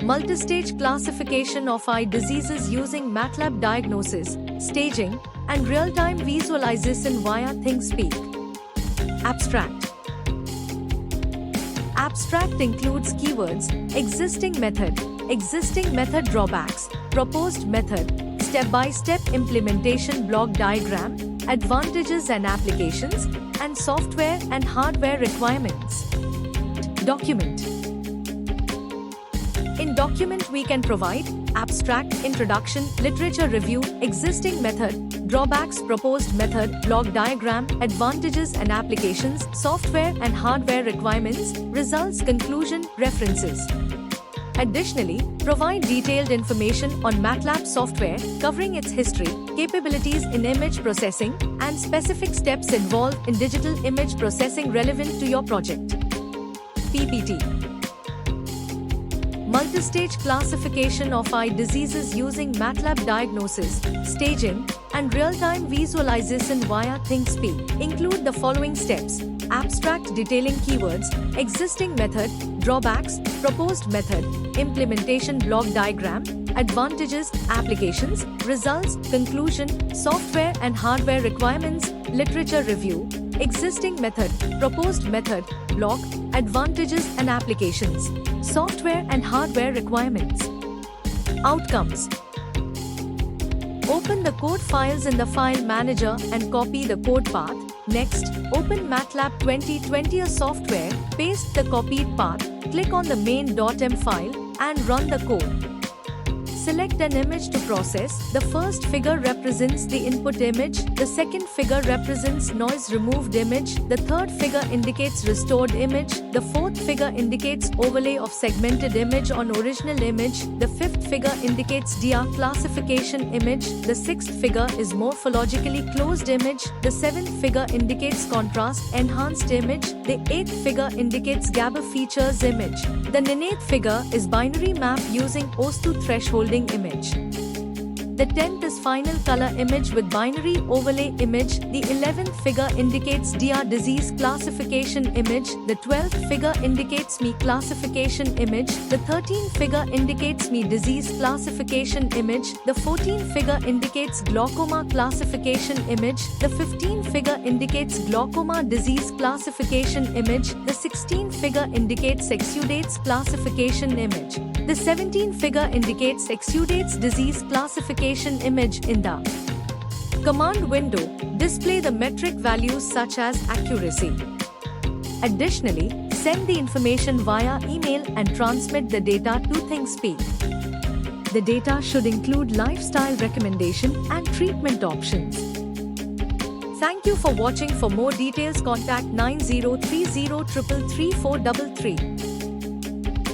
multistage classification of eye diseases using MATLAB diagnosis, staging, and real-time visualization via ThinkSpeak. Abstract. Abstract includes keywords, existing method drawbacks, proposed method, step-by-step implementation block diagram, advantages and applications, and software and hardware requirements. Document. In document we can provide abstract, introduction, literature review, existing method, drawbacks, proposed method, block diagram, advantages and applications, software and hardware requirements, results, conclusion, references. Additionally, provide detailed information on MATLAB software, covering its history, capabilities in image processing, and specific steps involved in digital image processing relevant to your project. PPT. Multistage classification of eye diseases using MATLAB diagnosis, staging, and real-time visualization via ThinkSpeak include the following steps: abstract detailing keywords, existing method, drawbacks, proposed method, implementation block diagram, advantages, applications, results, conclusion, software and hardware requirements, literature review, existing method, proposed method, block, advantages and applications, software and hardware requirements. Outcomes. Open the code files in the file manager and copy the code path. Next, open MATLAB 2020 software, paste the copied path, click on the main.m file, and run the code. Select an image to process. The first figure represents the input image, the second figure represents noise removed image, the third figure indicates restored image, the fourth figure indicates overlay of segmented image on original image, the fifth figure indicates DR classification image, the sixth figure is morphologically closed image, the seventh figure indicates contrast enhanced image, the eighth figure indicates Gabor features image, the ninth figure is binary map using OS2 thresholding image. The 10th is final color image with binary overlay image. The 11th figure indicates DR disease classification image. The 12th figure indicates ME classification image. The 13th figure indicates ME disease classification image. The 14th figure indicates glaucoma classification image. The 15th figure indicates glaucoma disease classification image. The 16th figure indicates exudates classification image. The 17th figure indicates exudates disease classification image. In the command window, display the metric values such as accuracy. Additionally, send the information via email and transmit the data to ThinkSpeak. The data should include lifestyle recommendation and treatment options. Thank you for watching. For more details, contact 9030333433.